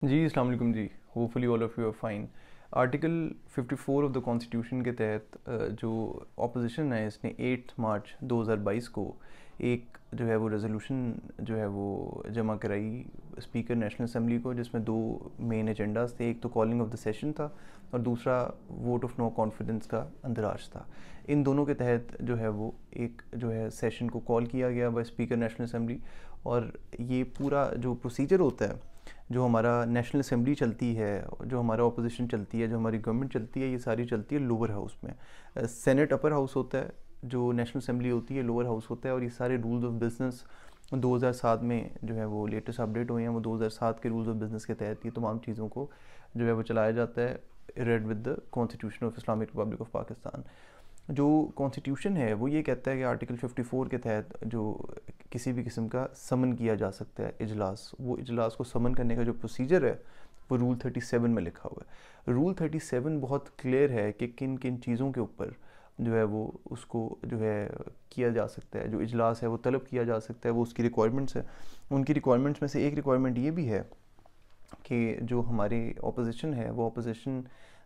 जी अस्सलाम वालेकुम जी। Hopefully all of you are fine. Article 54 of the constitution के तहत जो ऑपोजिशन है इसने 8 मार्च 2022 को एक जो है वो रेजोल्यूशन जो है वो जमा कराई स्पीकर नेशनल असम्बली को, जिसमें दो मेन एजेंडाज थे। एक तो कॉलिंग ऑफ द सेशन था और दूसरा वोट ऑफ नो कॉन्फिडेंस का अंदराज था। इन दोनों के तहत जो है वो एक जो है सेशन को कॉल किया गया बाय स्पीकर नेशनल असम्बली। और ये पूरा जो प्रोसीजर होता है, जो हमारा नेशनल असम्बली चलती है, जो हमारा अपोजिशन चलती है, जो हमारी गवर्नमेंट चलती है, ये सारी चलती है लोअर हाउस में। सेनेट अपर हाउस होता है, जो नेशनल असम्बली होती है लोअर हाउस होता है। और ये सारे रूल्स ऑफ बिजनेस 2007 में जो है वो लेटेस्ट अपडेट हुए हैं, वो 2007 के रूल्स ऑफ बिजनेस के तहत ये तमाम चीज़ों को जो है वो चलाया जाता है, red with the constitution of Islamic Republic of Pakistan. जो कॉन्स्टिट्यूशन है वो ये कहता है कि आर्टिकल 54 के तहत जो किसी भी किस्म का समन किया जा सकता है इजलास, वो इजलास को समन करने का जो प्रोसीजर है वो रूल 37 में लिखा हुआ है। रूल 37 बहुत क्लियर है कि किन किन चीज़ों के ऊपर जो है वो उसको जो है किया जा सकता है, जो इजलास है वो तलब किया जा सकता है, वो उसकी रिक्वायरमेंट्स है। उनकी रिक्वायरमेंट्स में से एक रिक्वायरमेंट ये भी है कि जो हमारे ऑपोजिशन है वो ऑपोजिशन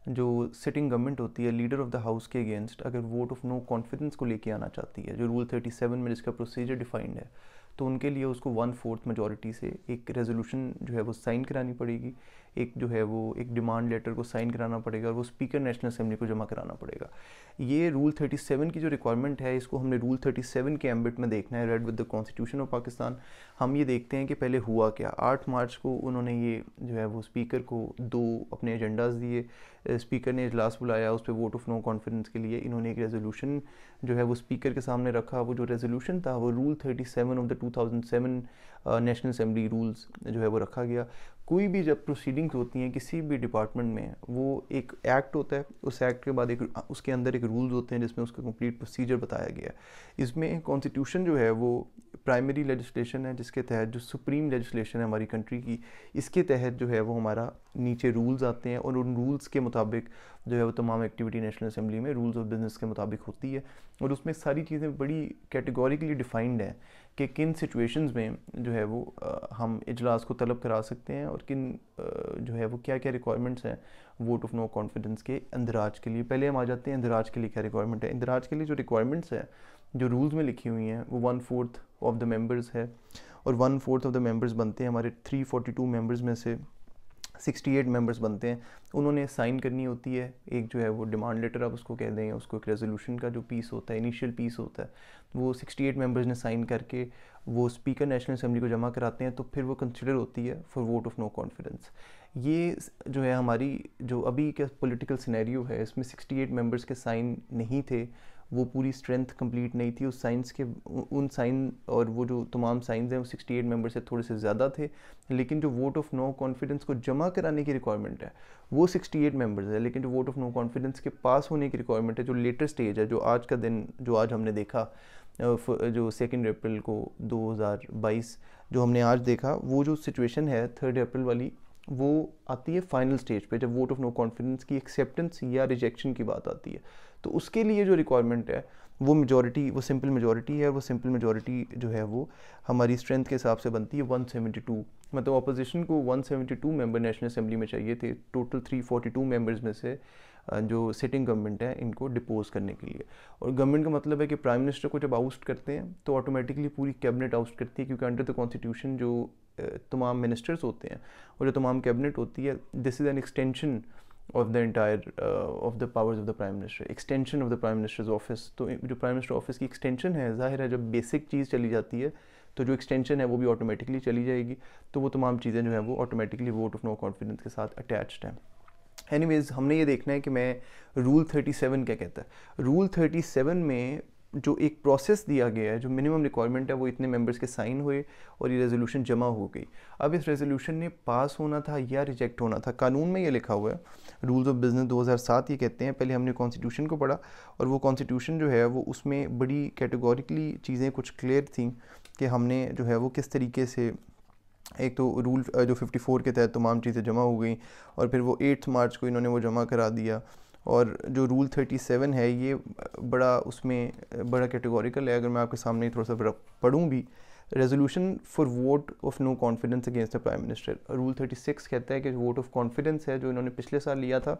जो सिटिंग गवर्नमेंट होती है, लीडर ऑफ द हाउस के अगेंस्ट अगर वोट ऑफ नो कॉन्फिडेंस को लेके आना चाहती है, जो रूल 37 में जिसका प्रोसीजर डिफाइंड है, तो उनके लिए उसको 1/4 मेजॉरिटी से एक रेजोल्यूशन जो है वो साइन करानी पड़ेगी। एक जो है वो एक डिमांड लेटर को साइन कराना पड़ेगा और वो स्पीकर नेशनल असम्बली को जमा कराना पड़ेगा। ये रूल 37 की जो रिक्वायरमेंट है, इसको हमने रूल 37 के एम्बिट में देखना है, red with the constitution of Pakistan. हम ये देखते हैं कि पहले हुआ क्या। 8 मार्च को उन्होंने ये जो है वो स्पीकर को दो अपने एजेंडाज दिए। स्पीकर ने इजलास बुलाया, उस पर वोट ऑफ नो कॉन्फिडेंस के लिए इन्होंने एक रेजोल्यूशन जो है वो स्पीकर के सामने रखा। वो जो रेजोल्यूशन था वो rule 37 of the 2007 national assembly rules जो है वो रखा गया। कोई भी जब प्रोसीडिंग्स होती हैं किसी भी डिपार्टमेंट में, वो एक एक्ट होता है, उस एक्ट के बाद एक उसके अंदर एक रूल्स होते हैं जिसमें उसका कंप्लीट प्रोसीजर बताया गया है। इसमें कॉन्स्टिट्यूशन जो है वो प्राइमरी लेजिस्लेशन है, जिसके तहत जो सुप्रीम लेजिस्लेशन है हमारी कंट्री की, इसके तहत जो है वो हमारा नीचे रूल्स आते हैं और उन रूल्स के मुताबिक जो है वो तमाम एक्टिविटी नेशनल असम्बली में रूल्स ऑफ बिजनेस के मुताबिक होती है। और उसमें सारी चीज़ें बड़ी कैटेगोरिकली डिफाइंड हैं कि किन सिचुएशंस में जो है वो हम इजलास को तलब करा सकते हैं और किन जो है वो क्या क्या रिक्वायरमेंट्स हैं वोट ऑफ नो कॉन्फिडेंस के अंदराज के लिए। पहले हम आ जाते हैं अंदराज के लिए क्या रिक्वायरमेंट है। अंदराज के लिए जो रिक्वायरमेंट्स है जो रूल्स में लिखी हुई हैं वो 1/4 ऑफ द मेंबर्स है। और 1/4 ऑफ द मेंबर्स बनते हैं हमारे 342 मेंबर्स में से 68 मेंबर्स बनते हैं। उन्होंने साइन करनी होती है एक जो है वो डिमांड लेटर, आप उसको कह दें, उसको एक रेजोल्यूशन का जो पीस होता है, इनिशियल पीस होता है, वो 68 मेंबर्स ने साइन करके वो स्पीकर नेशनल असम्बली को जमा कराते हैं। तो फिर वो कंसिडर होती है for vote of no confidence. ये जो है हमारी जो अभी का पॉलिटिकल सिनेरियो है, इसमें 68 मेंबर्स के साइन नहीं थे, वो पूरी स्ट्रेंथ कंप्लीट नहीं थी उस साइंस के। उन साइन और वो जो तमाम साइंस हैं वो 68 मेंबर से थोड़े से ज़्यादा थे। लेकिन जो वोट ऑफ नो कॉन्फिडेंस को जमा कराने की रिक्वायरमेंट है वो 68 मेंबर्स है। लेकिन जो वोट ऑफ नो कॉन्फिडेंस के पास होने की रिक्वायरमेंट है, जो लेटर स्टेज है, जो आज का दिन जो आज हमने देखा, जो 2 अप्रैल को 2022 जो हमने आज देखा, वो जो सिचुएशन है 3 अप्रैल वाली, वो आती है फाइनल स्टेज पे जब वोट ऑफ नो कॉन्फिडेंस की एक्सेप्टेंस या रिजेक्शन की बात आती है। तो उसके लिए जो रिक्वायरमेंट है वो मेजॉरिटी, वो सिंपल मेजॉरिटी है। वो सिंपल मेजॉरिटी जो है वो हमारी स्ट्रेंथ के हिसाब से बनती है 172। मतलब अपोजिशन को 172 मेंबर नेशनल असम्बली में चाहिए थे, टोटल 342 मेंबर्स में से जो सिटिंग गवर्नमेंट है इनको डिपोज करने के लिए। और गवर्नमेंट का मतलब है कि प्राइम मिनिस्टर को जब आउस्ट करते हैं तो ऑटोमेटिकली पूरी कैबिनेट आउस्ट करती है, क्योंकि अंडर द कॉन्स्टिट्यूशन जो तमाम मिनिस्टर्स होते हैं और जो तमाम कैबिनेट होती है, this is an extension of the entire of the powers of the prime minister, extension of the prime minister's office. तो जो प्राइम मिनिस्टर ऑफिस की एक्सटेंशन है, जाहिर है जब बेसिक चीज़ चली जाती है तो जो एक्सटेंशन है वो भी ऑटोमेटिकली चली जाएगी। तो वो तमाम चीज़ें जो है वो automatically vote of no confidence के साथ अटैच्ड हैं। एनीवेज, हमने ये देखना है कि मैं रूल 37 क्या कहता है। रूल 37 में जो एक प्रोसेस दिया गया है, जो मिनिमम रिक्वायरमेंट है, वो इतने मेंबर्स के साइन हुए और ये रेजोल्यूशन जमा हो गई। अब इस रेजोल्यूशन ने पास होना था या रिजेक्ट होना था। कानून में ये लिखा हुआ है, रूल्स ऑफ बिजनेस 2007 ये कहते हैं। पहले हमने कॉन्स्टिट्यूशन को पढ़ा और वो कॉन्स्टिट्यूशन जो है वो उसमें बड़ी कैटेगोरिकली चीज़ें कुछ क्लियर थी कि हमने जो है वो किस तरीके से, एक तो रूल जो 54 के तहत तमाम चीज़ें जमा हो गई और फिर वो 8 मार्च को इन्होंने वो जमा करा दिया। और जो रूल 37 है ये बड़ा उसमें बड़ा कैटेगोरिकल है। अगर मैं आपके सामने थोड़ा सा पढ़ूँ भी resolution for vote of no confidence against the prime minister, rule 36 कहता है कि वोट ऑफ कॉन्फिडेंस है जो इन्होंने पिछले साल लिया था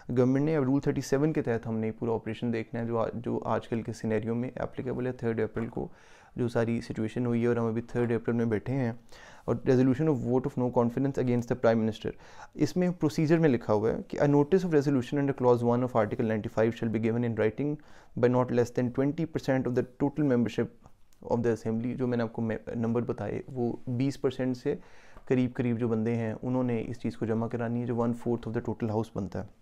गवर्नमेंट ने, अब रूल 37 के तहत हमने पूरा ऑपरेशन देखना है जो आजकल के सिनेरियो में एप्लीकेबल है 3 अप्रैल को जो सारी सिचुएशन हुई है, और हम अभी 3 अप्रैल में बैठे हैं। और resolution of vote of no confidence against the prime minister, इसमें प्रोसीजर में लिखा हुआ है कि a notice of resolution under clause 1 of article 95 shall be given in writing by not less than 20% of the total membership of the assembly. जो मैंने आपको number बताए वो 20% से करीब करीब जो बंदे हैं उन्होंने इस चीज़ को जमा करानी है, जो 1/4 ऑफ द टोटल हाउस बनता है,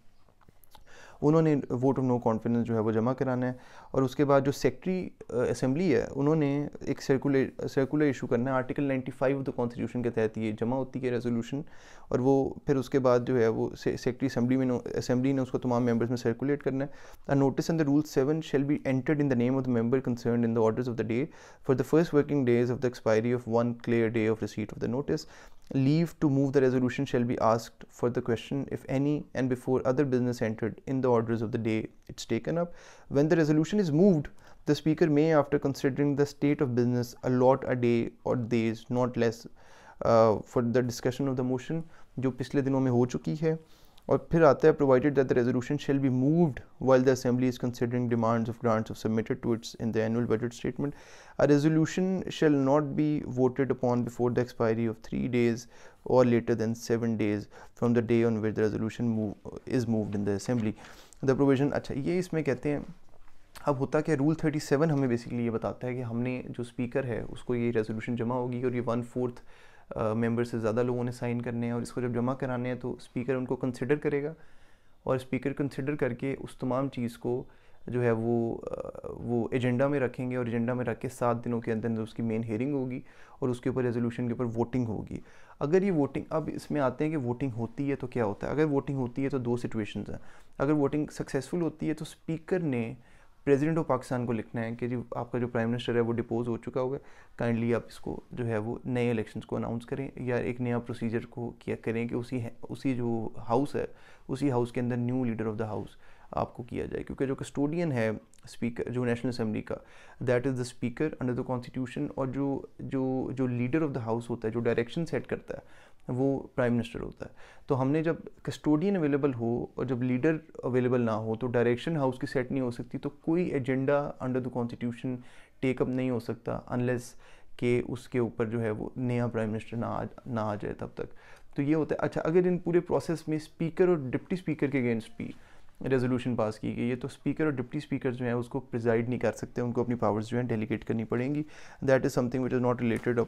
उन्होंने वोट ऑफ नो कॉन्फिडेंस जो है वो जमा कराना है। और उसके बाद जो सेक्रेटरी असेंबली है उन्होंने एक सर्कुलर इशू करना है, आर्टिकल 95 ऑफ द कॉन्स्टिट्यूशन के तहत ये जमा होती है रेजोल्यूशन, और वो फिर उसके बाद जो है वो सेक्रेटरी असेंबली ने उसको तमाम मेंबर्स में सर्कुलेट करना है। A notice in the rule 7 shall be entered in the name of the member concerned in the orders of the day for the first working days of the expiry of 1 clear day of receipt of the notice. Leave to move the resolution shall be asked for the question, if any, and before other business entered in the orders of the day it's taken up. When the resolution is moved, the speaker may, after considering the state of business, allot a day or days not less for the discussion of the motion, जो पिछले दिनों में हो चुकी है। और फिर आता है provided that the resolution shall be moved while the assembly is considering demands of grants of submitted to its in the annual budget statement. A resolution shall not be voted upon before the expiry of 3 days और later than 7 days from the day on which the resolution is moved in the assembly. The provision, अच्छा ये इसमें कहते हैं, अब होता कि rule 37 हमें बेसिकली ये बताता है कि हमने जो स्पीकर है उसको ये रेजोल्यूशन जमा होगी और ये 1/4 मेंबर से ज़्यादा लोगों ने साइन करने हैं, और इसको जब जमा कराने हैं तो स्पीकर उनको कंसिडर करेगा, और स्पीकर कंसिडर करके उस तमाम चीज़ को जो है वो एजेंडा में रखेंगे, और एजेंडा में रख के 7 दिनों के अंदर उसकी मेन हेयरिंग होगी और उसके ऊपर रेजोल्यूशन के ऊपर वोटिंग होगी। अगर ये वोटिंग, अब इसमें आते हैं कि वोटिंग होती है तो क्या होता है। अगर वोटिंग होती है तो 2 सिचुएशंस हैं। अगर वोटिंग सक्सेसफुल होती है तो स्पीकर ने प्रेसिडेंट ऑफ पाकिस्तान को लिखना है कि जी आपका जो प्राइम मिनिस्टर है वो डिपोज हो चुका होगा, काइंडली आप इसको जो है वो नए इलेक्शंस को अनाउंस करें, या एक नया प्रोसीजर को किया करें कि उसी जो हाउस है उसी हाउस के अंदर new leader of the house आपको किया जाए, क्योंकि जो कस्टोडियन है स्पीकर जो नेशनल असेंबली का, that is the speaker under the constitution, और जो लीडर ऑफ द हाउस होता है, जो डायरेक्शन सेट करता है, वो प्राइम मिनिस्टर होता है। तो हमने जब कस्टोडियन अवेलेबल हो और जब लीडर अवेलेबल ना हो तो डायरेक्शन हाउस की सेट नहीं हो सकती, तो कोई agenda under the constitution take up नहीं हो सकता अनलेस कि उसके ऊपर जो है वो नया प्राइम मिनिस्टर ना आ जाए तब तक। तो ये होता है। अच्छा, अगर इन पूरे प्रोसेस में स्पीकर और डिप्टी स्पीकर के अगेंस्ट भी रेजोल्यूशन पास की गई है तो स्पीकर और डिप्टी स्पीकर जो है उसको प्रिजाइड नहीं कर सकते, उनको अपनी पावर्स जो है डेलीगेट करनी पड़ेंगी। That is something which is not related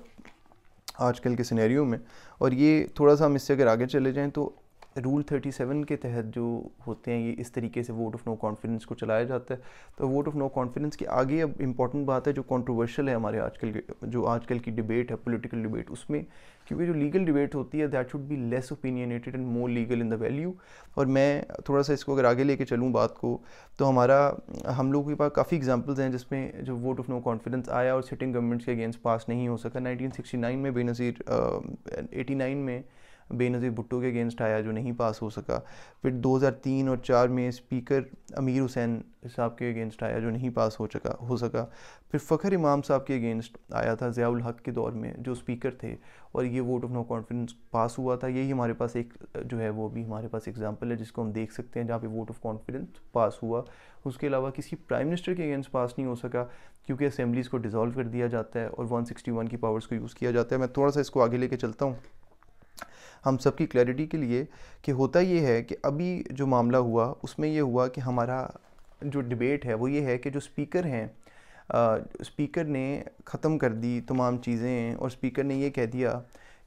आजकल के सिनेरियो में। और ये थोड़ा सा हम इससे अगर आगे चले जाएं तो रूल 37 के तहत जो होते हैं ये इस तरीके से वोट ऑफ नो कॉन्फिडेंस को चलाया जाता है। तो वोट ऑफ नो कॉन्फिडेंस की आगे अब इम्पॉर्टेंट बात है जो कंट्रोवर्शियल है हमारे आजकल की डिबेट है, पॉलिटिकल डिबेट, उसमें क्योंकि जो लीगल डिबेट होती है that should be less opinionated and more legal in the value. और मैं थोड़ा सा इसको अगर आगे लेके चलूँ बात को, तो हम लोगों के पास काफ़ी एग्जांपल्स हैं जिसमें जो वोट ऑफ नो कॉन्फिडेंस आया और सिटिंग गवर्नमेंट्स के अगेंस्ट पास नहीं हो सका। 1969 में बेनज़ीर 89 में बेनज़ीर भुट्टो के अगेंस्ट आया जो नहीं पास हो सका। फिर 2003 और 4 में स्पीकर अमीर हुसैन साहब के अगेंस्ट आया जो नहीं पास हो सका। फिर फ़खर इमाम साहब के अगेंस्ट आया था ज़ियाउल हक के दौर में जो स्पीकर थे, और ये वोट ऑफ नो कॉन्फिडेंस पास हुआ था। यही हमारे पास एक जो है वो भी हमारे पास एग्जांपल है जिसको हम देख सकते हैं जहाँ पे वोट ऑफ कॉन्फिडेंस पास हुआ। उसके अलावा किसी प्राइम मिनिस्टर के अगेंस्ट पास नहीं हो सका क्योंकि असेंबलीज़ को डिज़ोल्व कर दिया जाता है और 161 की पावर्स को यूज़ किया जाता है। मैं थोड़ा सा इसको आगे लेके चलता हूँ हम सबकी क्लैरिटी के लिए कि होता ये है कि अभी जो मामला हुआ उसमें ये हुआ कि हमारा जो डिबेट है वो ये है कि जो स्पीकर हैं स्पीकर ने ख़त्म कर दी तमाम चीज़ें, और स्पीकर ने ये कह दिया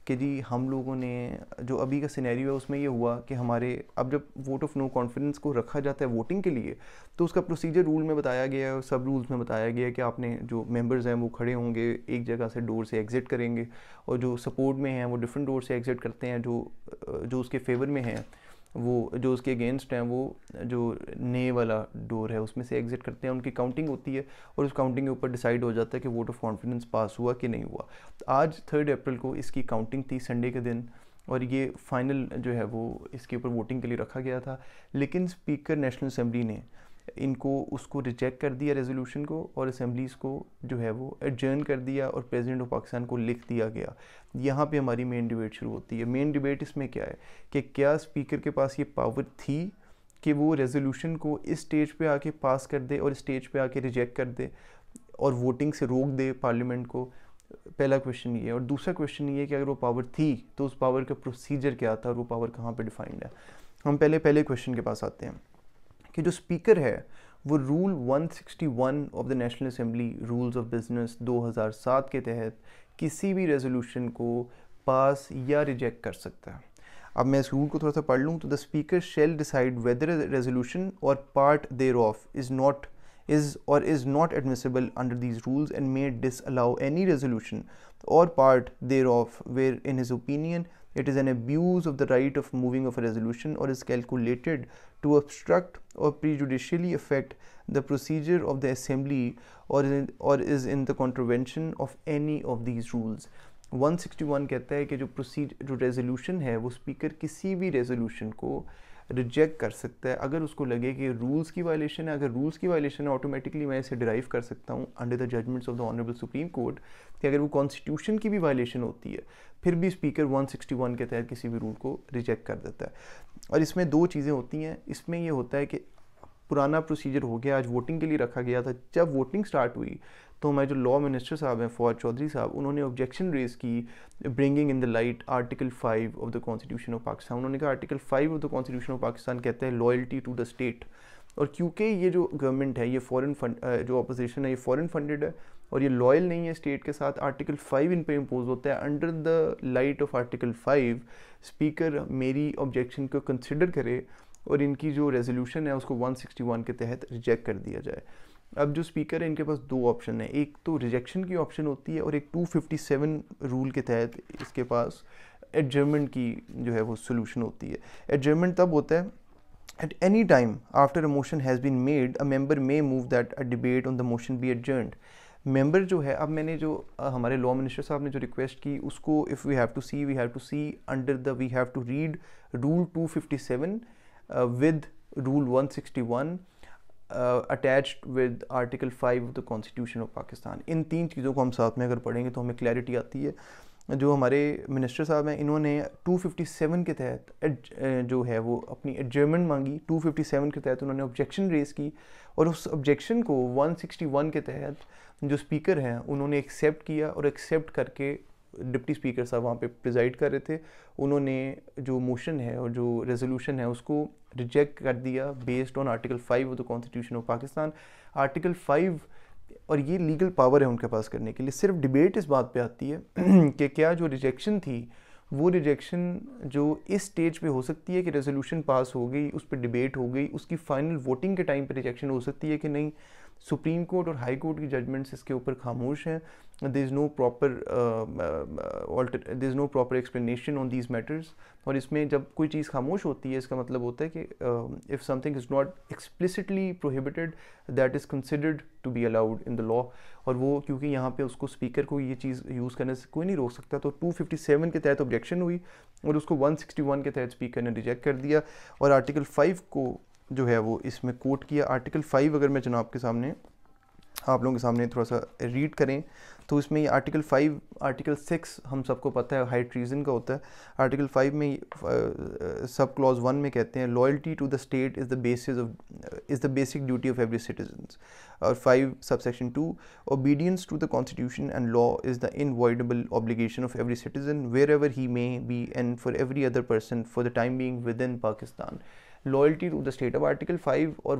कि जी हम लोगों ने जो अभी का सिनेरियो है उसमें ये हुआ कि हमारे अब जब वोट ऑफ नो कॉन्फिडेंस को रखा जाता है वोटिंग के लिए तो उसका प्रोसीजर रूल में बताया गया है और सब रूल्स में बताया गया है कि आपने जो मेंबर्स हैं वो खड़े होंगे एक जगह से डोर से एग्ज़िट करेंगे, और जो सपोर्ट में हैं वो डिफरेंट डोर से एग्ज़िट करते हैं, जो उसके फेवर में हैं वो जो उसके अगेंस्ट हैं वो जो नए वाला डोर है उसमें से एग्ज़िट करते हैं। उनकी काउंटिंग होती है और उस काउंटिंग के ऊपर डिसाइड हो जाता है कि वोट ऑफ कॉन्फिडेंस पास हुआ कि नहीं हुआ। आज 3 अप्रैल को इसकी काउंटिंग थी संडे के दिन, और ये फाइनल जो है वो इसके ऊपर वोटिंग के लिए रखा गया था। लेकिन स्पीकर नेशनल असेंबली ने इनको उसको रिजेक्ट कर दिया रेजोल्यूशन को, और असेंबलीज़ को जो है वो एडजर्न कर दिया और प्रेसिडेंट ऑफ पाकिस्तान को लिख दिया गया। यहाँ पे हमारी मेन डिबेट शुरू होती है। मेन डिबेट इसमें क्या है कि क्या स्पीकर के पास ये पावर थी कि वो रेजोल्यूशन को इस स्टेज पे आके पास कर दे और स्टेज पे आके रिजेक्ट कर दे और वोटिंग से रोक दे पार्लियामेंट को। पहला क्वेश्चन ये है। और दूसरा क्वेश्चन ये है कि अगर वो पावर थी तो उस पावर का प्रोसीजर क्या था और वो पावर कहाँ पे डिफाइंड है। हम पहले क्वेश्चन के पास आते हैं कि जो स्पीकर है वो rule 161 of the national assembly rules of business 2007 के तहत किसी भी रेजोल्यूशन को पास या रिजेक्ट कर सकता है। अब मैं इस रूल को थोड़ा सा पढ़ लूँ तो the speaker shall decide whether resolution और part thereof is not admissible under these rules and may disallow any resolution or part thereof where in his opinion it is an abuse of the right of moving of a resolution or is calculated to obstruct or prejudicially affect the procedure of the assembly or is in the contravention of any of these rules। 161 कहता है कि जो resolution है वो speaker किसी भी resolution को reject कर सकता है अगर उसको लगे कि रूल्स की वायलेशन है। अगर रूल्स की वायलेशन है ऑटोमेटिकली मैं इसे डिराइव कर सकता हूँ under the judgements of the honourable supreme court कि अगर वो कॉन्स्टिट्यूशन की भी वायलेशन होती है फिर भी स्पीकर 161 के तहत किसी भी रूल को रिजेक्ट कर देता है। और इसमें दो चीज़ें होती हैं। इसमें ये होता है कि पुराना प्रोसीजर हो गया, आज वोटिंग के लिए रखा गया था। जब वोटिंग स्टार्ट हुई तो हमारे जो लॉ मिनिस्टर साहब हैं फवाद चौधरी साहब, उन्होंने ऑब्जेक्शन रेज की bringing in the light article 5 of the constitution of Pakistan. उन्होंने कहा article 5 of the constitution of Pakistan कहता है लॉयल्टी टू द स्टेट, और क्योंकि ये जो गवर्नमेंट है ये फॉरेन फंड, जो अपोजिशन है ये फॉरेन फंडेड है और ये लॉयल नहीं है स्टेट के साथ, आर्टिकल 5 इन पे इम्पोज होता है। Under the light of article 5 speaker मेरी ऑब्जेक्शन को कंसिडर करे और इनकी जो रेजोल्यूशन है उसको 161 के तहत रिजेक्ट कर दिया जाए। अब जो स्पीकर है इनके पास दो ऑप्शन है, एक तो रिजेक्शन की ऑप्शन होती है और एक 257 रूल के तहत इसके पास एडजर्नमेंट की जो है वो सोल्यूशन होती है। एडजर्नमेंट तब होता है at any time after a motion has been made a member may move that a debate on the motion be adjourned। Member जो है, अब मैंने जो हमारे लॉ मिनिस्टर साहब ने जो रिक्वेस्ट की उसको if we have to see under the we have to read rule 257 with rule 161 attached with article 5 of the constitution of Pakistan. इन तीन चीज़ों को हम साथ में अगर पढ़ेंगे तो हमें क्लैरिटी आती है। जो हमारे मिनिस्टर साहब हैं इन्होंने 257 के तहत जो है वो अपनी एडजर्नमेंट मांगी। 257 के तहत उन्होंने ऑब्जेक्शन रेज़ की और उस ऑब्जेक्शन को 161 के तहत जो स्पीकर हैं उन्होंने एक्सेप्ट किया और एक्सेप्ट करके डिप्टी स्पीकर साहब वहाँ पे प्रिजाइड कर रहे थे, उन्होंने जो मोशन है और जो रेजोल्यूशन है उसको रिजेक्ट कर दिया based on article 5 of the constitution of Pakistan. Article 5 और ये लीगल पावर है उनके पास करने के लिए। सिर्फ डिबेट इस बात पे आती है कि क्या जो रिजेक्शन थी वो रिजेक्शन जो इस स्टेज पे हो सकती है कि रेजोल्यूशन पास हो गई, उस पर डिबेट हो गई, उसकी फाइनल वोटिंग के टाइम पे रिजेक्शन हो सकती है कि नहीं। सुप्रीम कोर्ट और हाई कोर्ट की जजमेंट्स इसके ऊपर खामोश हैं। There is no proper explanation on these matters. और इसमें जब कोई चीज़ खामोश होती है इसका मतलब होता है कि if something is not explicitly prohibited that is considered to be allowed in the law. और वो क्योंकि यहाँ पे उसको स्पीकर को ये चीज़ यूज़ करने से कोई नहीं रोक सकता, तो 257 के तहत ऑब्जेक्शन हुई और उसको 161 के तहत स्पीकर ने रिजेक्ट कर दिया और आर्टिकल 5 को जो है वो इसमें कोट किया। आर्टिकल 5 अगर मैं जनाब के सामने आप लोगों के सामने थोड़ा सा रीड करें तो इसमें ये आर्टिकल 5, आर्टिकल 6 हम सबको पता है हाई ट्रीजन का होता है। आर्टिकल 5 में सब क्लॉज 1 में कहते हैं loyalty to the state is the basic duty of every citizen. और 5 subsection 2 obedience to the constitution and law is the inviolable obligation of every citizen wherever he may be and for every other person for the time being within Pakistan. Loyalty to the state. अब article 5 और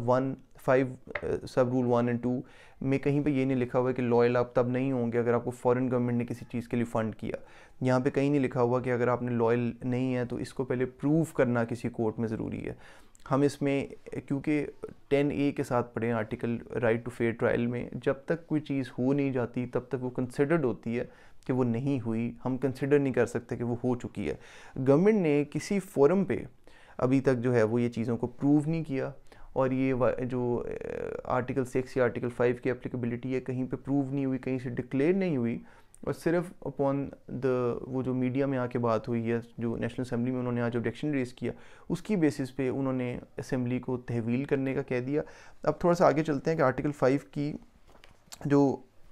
5 सब rule 1 and 2 में कहीं पे ये नहीं लिखा हुआ है कि लॉयल आप तब नहीं होंगे अगर आपको फॉरेन गवर्नमेंट ने किसी चीज़ के लिए फ़ंड किया। यहाँ पे कहीं नहीं लिखा हुआ कि अगर आपने लॉयल नहीं है तो इसको पहले प्रूव करना किसी कोर्ट में ज़रूरी है। हम इसमें क्योंकि 10A के साथ पढ़े article right to fair trial में, जब तक कोई चीज़ हो नहीं जाती तब तक वो कंसिडर्ड होती है कि वो नहीं हुई, हम कंसिडर नहीं कर सकते कि वो हो चुकी है। गवर्नमेंट ने किसी फोरम पे अभी तक जो है वो ये चीज़ों को प्रूव नहीं किया और ये जो आर्टिकल 6 या आर्टिकल 5 की एप्लीकेबिलिटी है कहीं पे प्रूव नहीं हुई, कहीं से डिक्लेयर नहीं हुई और सिर्फ अपॉन द वो जो मीडिया में आके बात हुई है, जो नेशनल असेंबली में उन्होंने आज ऑब्जेक्शन रेस किया, उसकी बेसिस पे उन्होंने असेंबली को तहवील करने का कह दिया। अब थोड़ा सा आगे चलते हैं कि आर्टिकल 5 की जो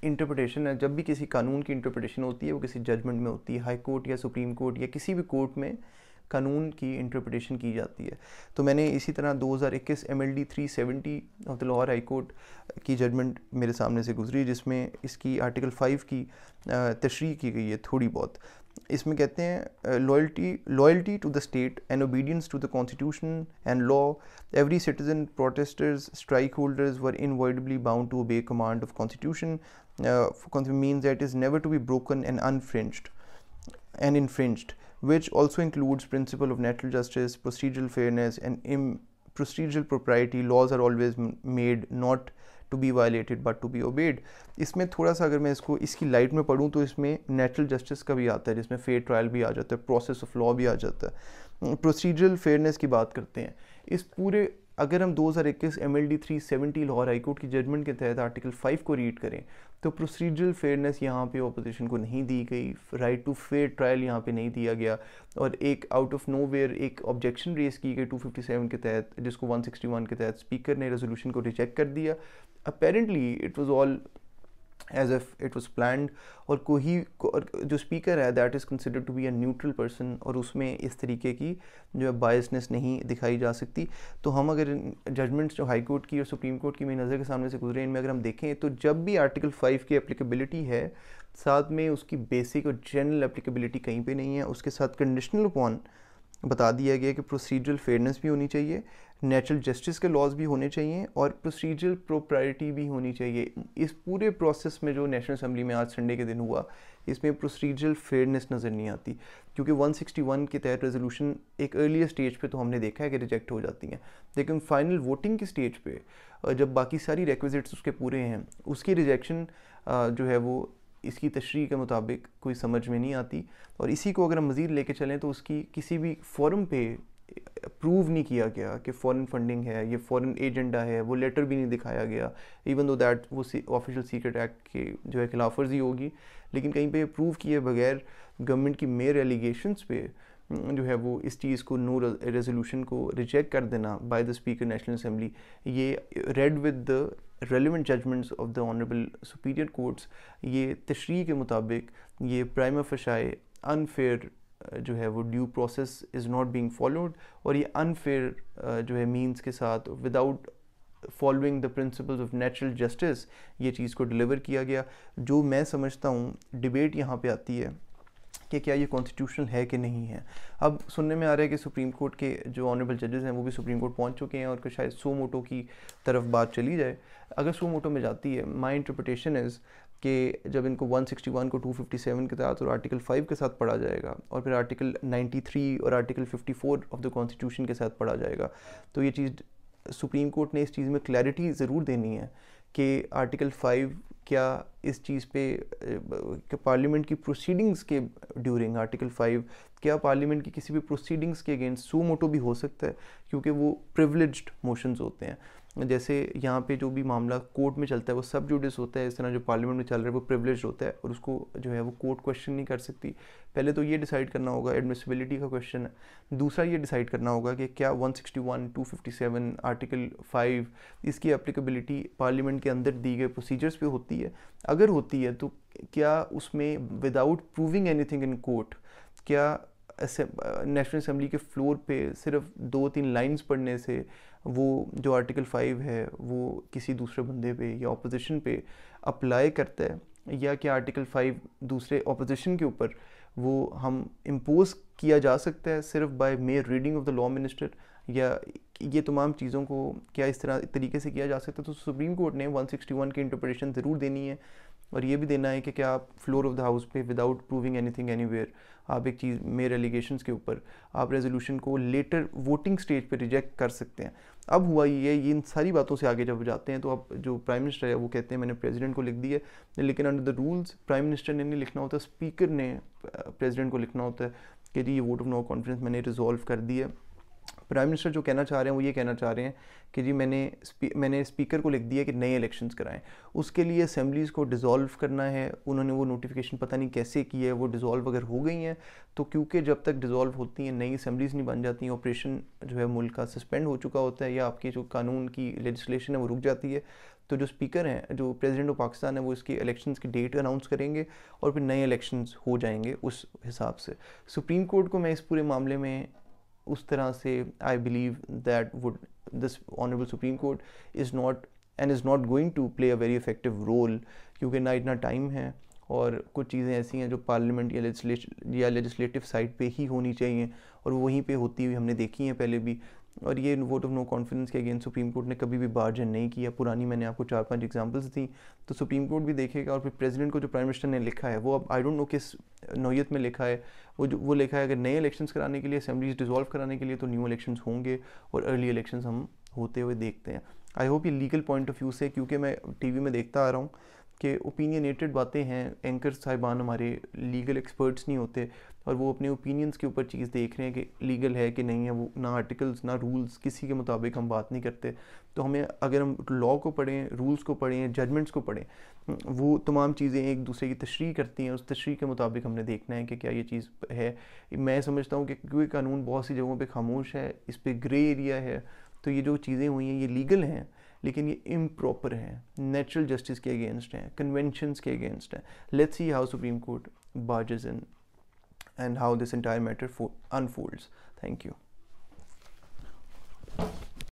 इंटरप्रिटेशन है, जब भी किसी कानून की इंटरप्रिटेशन होती है वो किसी जजमेंट में होती है, हाई कोर्ट या सुप्रीम कोर्ट या किसी भी कोर्ट में कानून की इंटरप्रिटेशन की जाती है। तो मैंने इसी तरह 2021 MLD 370 of the Lahore high court की जजमेंट मेरे सामने से गुजरी, जिसमें इसकी आर्टिकल 5 की तशरीह की गई है थोड़ी बहुत। इसमें कहते हैं loyalty to the state and obedience to the constitution and law, every citizen, protesters, strike holders were unavoidably bound to obey command of constitution means that is never to be broken and infringed, which also includes principle of natural justice, procedural fairness and procedural propriety. Laws are always made not to be violated but to be obeyed. इसमें थोड़ा सा अगर मैं इसकी light में पढ़ूँ तो इसमें natural justice का भी आता है, जिसमें फेयर ट्रायल भी आ जाता है, प्रोसेस ऑफ लॉ भी आ जाता है, प्रोसीजरल फेयरनेस की बात करते हैं। इस पूरे अगर हम 2021 MLD 370 लाहौर हाई कोर्ट की जजमेंट के तहत आर्टिकल 5 को रीड करें तो प्रोसीजरल फेयरनेस यहाँ पे ऑपोजिशन को नहीं दी गई, राइट टू फेयर ट्रायल यहाँ पे नहीं दिया गया, और एक आउट ऑफ नोवेयर एक ऑब्जेक्शन रेस की गई 257 के तहत, जिसको 161 के तहत स्पीकर ने रेजोल्यूशन को रिजेक्ट कर दिया। Apparently it was all as if it was planned, और जो स्पीकर है that is considered to be a neutral person, और उसमें इस तरीके की जो है बायसनेस नहीं दिखाई जा सकती। तो हम अगर जजमेंट्स जो हाई कोर्ट की और सुप्रीम कोर्ट की मेरी नज़र के सामने से गुजरे, इनमें अगर हम देखें तो जब भी आर्टिकल 5 की एप्लीकेबिलिटी है, साथ में उसकी बेसिक और जनरल एप्लीकेबिलिटी कहीं पे नहीं है, उसके साथ कंडीशनल अपॉन बता दिया गया कि प्रोसीजरल फेयरनेस भी होनी चाहिए, नेचुरल जस्टिस के लॉज भी होने चाहिए, और प्रोसीजरल प्रोप्राइटी भी होनी चाहिए। इस पूरे प्रोसेस में जो नेशनल असेंबली में आज संडे के दिन हुआ, इसमें प्रोसीजरल फेयरनेस नज़र नहीं आती, क्योंकि 161 के तहत रेजोल्यूशन एक अर्लियर स्टेज पे तो हमने देखा है कि रिजेक्ट हो जाती हैं, लेकिन फाइनल वोटिंग की स्टेज पे जब बाकी सारी रिक्विजिट्स उसके पूरे हैं, उसकी रिजेक्शन जो है वो इसकी तशरीह के मुताबिक कोई समझ में नहीं आती। और इसी को अगर हम मज़ीद लेके चलें तो उसकी किसी भी फोरम पे प्रूव नहीं किया गया कि फॉरेन फंडिंग है, ये फॉरेन एजेंडा है, वो लेटर भी नहीं दिखाया गया, इवन दो दैट वो ऑफिशियल सीक्रेट एक्ट के जो है खिलाफ वर्जी होगी, लेकिन कहीं पे प्रूव किए बगैर गवर्नमेंट की मेयर एलिगेशंस पे जो है वो इस चीज़ को नो रेजोल्यूशन को रिजेक्ट कर देना by the speaker national assembly, ये read with the relevant judgments of the honourable superior courts, ये तशरीह के मुताबिक ये प्राइमा फशाए अनफेयर जो है वो due process is not being followed, और ये अनफेयर जो है मींस के साथ without following the principles of natural justice ये चीज़ को डिलीवर किया गया। जो मैं समझता हूँ डिबेट यहाँ पे आती है कि क्या ये कॉन्स्टिट्यूशनल है कि नहीं है। अब सुनने में आ रहा है कि सुप्रीम कोर्ट के जो ऑनरेबल जजेस हैं वो भी सुप्रीम कोर्ट पहुंच चुके हैं और कि शायद सो मोटो की तरफ बात चली जाए। अगर सो मोटो में जाती है, माई इंटरप्रिटेशन इज़ कि जब इनको 161 को 257 के तहत और आर्टिकल 5 के साथ पढ़ा जाएगा और फिर आर्टिकल 93 और आर्टिकल 54 ऑफ द कॉन्स्टिट्यूशन के साथ पढ़ा जाएगा, तो ये चीज़ सुप्रीम कोर्ट ने इस चीज़ में क्लैरिटी ज़रूर देनी है कि आर्टिकल 5 क्या इस चीज़ पे पार्लियामेंट की प्रोसीडिंग्स के ड्यूरिंग आर्टिकल 5 क्या पार्लियामेंट की किसी भी प्रोसीडिंग्स के अगेंस्ट सू मोटो भी हो सकता है, क्योंकि वो प्रिविलेज्ड मोशंस होते हैं। जैसे यहाँ पे जो भी मामला कोर्ट में चलता है वो सब जुडिस होता है, इस तरह जो पार्लियामेंट में चल रहा है वो प्रिविलेज्ड होता है और उसको जो है वो कोर्ट क्वेश्चन नहीं कर सकती। पहले तो ये डिसाइड करना होगा, एडमिसिबिलिटी का क्वेश्चन है। दूसरा ये डिसाइड करना होगा कि क्या 161, 257, आर्टिकल 5 इसकी एप्लीकेबिलिटी पार्लियामेंट के अंदर दी गए प्रोसीजर्स पे होती है। अगर होती है तो क्या उसमें without proving anything in court, क्या नेशनल असेंबली के फ्लोर पे सिर्फ 2-3 लाइंस पढ़ने से वो जो आर्टिकल 5 है वो किसी दूसरे बंदे पे या ऑपोजिशन पे अप्लाई करता है, या क्या आर्टिकल 5 दूसरे ऑपोजिशन के ऊपर वो हम इम्पोज किया जा सकता है सिर्फ by mere reading of the law minister, या ये तमाम चीज़ों को क्या इस तरीके से किया जा सकता है। तो सुप्रीम कोर्ट ने 161 की इंटरप्रिटेशन ज़रूर देनी है और ये भी देना है कि क्या आप फ्लोर ऑफ द हाउस पे विदाउट प्रूविंग एनीथिंग एनीवेयर आप एक चीज़ मेयर एलिगेशंस के ऊपर आप रेजोल्यूशन को लेटर वोटिंग स्टेज पे रिजेक्ट कर सकते हैं। अब हुआ ये इन सारी बातों से आगे जब जाते हैं तो अब जो प्राइम मिनिस्टर है वो कहते हैं मैंने प्रेसिडेंट को लिख दी है, लेकिन under the rules prime minister ने नहीं लिखना होता, स्पीकर ने प्रेसिडेंट को लिखना होता है कि जी ये वोट ऑफ नो कॉन्फिडेंस मैंने रिजॉल्व कर दी है। प्राइम मिनिस्टर जो कहना चाह रहे हैं वो ये कहना चाह रहे हैं कि जी मैंने स्पीकर को लिख दिया कि नए इलेक्शंस कराएं। उसके लिए असेंबलीज़ को डिज़ोल्व करना है। उन्होंने वो नोटिफिकेशन पता नहीं कैसे की है, वो डिज़ोल्व अगर हो गई हैं तो क्योंकि जब तक डिज़ोल्व होती हैं नई असेंबलीज़ नहीं बन जाती, ऑपरेशन जो है मुल्क का सस्पेंड हो चुका होता है या आपकी जो कानून की लेजिस्लेशन है वो रुक जाती है। तो जो स्पीकर हैं, जो प्रेसिडेंट ऑफ पाकिस्तान है, वो इसकी इलेक्शंस की डेट अनाउंस करेंगे और फिर नए इलेक्शंस हो जाएंगे उस हिसाब से। सुप्रीम कोर्ट को मैं इस पूरे मामले में उस तरह से I believe that would this honourable supreme court is not going to play a very effective role, क्योंकि ना इतना टाइम है और कुछ चीज़ें ऐसी हैं जो पार्लियामेंट या लेजिस्लेटिव साइड पे ही होनी चाहिए और वो वहीं पे होती हुई हमने देखी हैं पहले भी। और ये वोट ऑफ नो कॉन्फिडेंस के अगेंस्ट सुप्रीम कोर्ट ने कभी भी बार्जन नहीं किया। पुरानी मैंने आपको 4-5 एग्जांपल्स दी, तो सुप्रीम कोर्ट भी देखेगा। और फिर प्रेसिडेंट को जो प्राइम मिनिस्टर ने लिखा है वो अब आई डोंट नो किस नौयत में लिखा है, वो लिखा है अगर नए इलेक्शंस कराने के लिए, असेंबलीज डिसॉल्व कराने के लिए, तो न्यू इलेक्शंस होंगे और अर्ली इलेक्शंस हम होते हुए देखते हैं। आई होप ये लीगल पॉइंट ऑफ व्यू से, क्योंकि मैं टीवी में देखता आ रहा हूँ कि ओपिनियनेटेड बातें हैं, एंकर साहिबान हमारे लीगल एक्सपर्ट्स नहीं होते और वो अपने ओपिनियंस के ऊपर चीज़ देख रहे हैं कि लीगल है कि नहीं है। वो ना आर्टिकल्स ना रूल्स, किसी के मुताबिक हम बात नहीं करते। तो हमें अगर हम लॉ को पढ़ें, रूल्स को पढ़ें, जजमेंट्स को पढ़ें, वो तमाम चीज़ें एक दूसरे की तशरीह करती हैं। उस तशरीह के मुताबिक हमने देखना है कि क्या ये चीज़ है। मैं समझता हूँ कि क्योंकि कानून बहुत सी जगहों पर खामोश है, इस पर ग्रे एरिया है, तो ये जो चीज़ें हुई हैं ये लीगल हैं लेकिन ये इम्प्रॉपर हैं, नेचुरल जस्टिस के अगेंस्ट हैं, कन्वेंशंस के अगेंस्ट हैं। Let's see how supreme court barges in and how this entire matter unfolds. Thank you.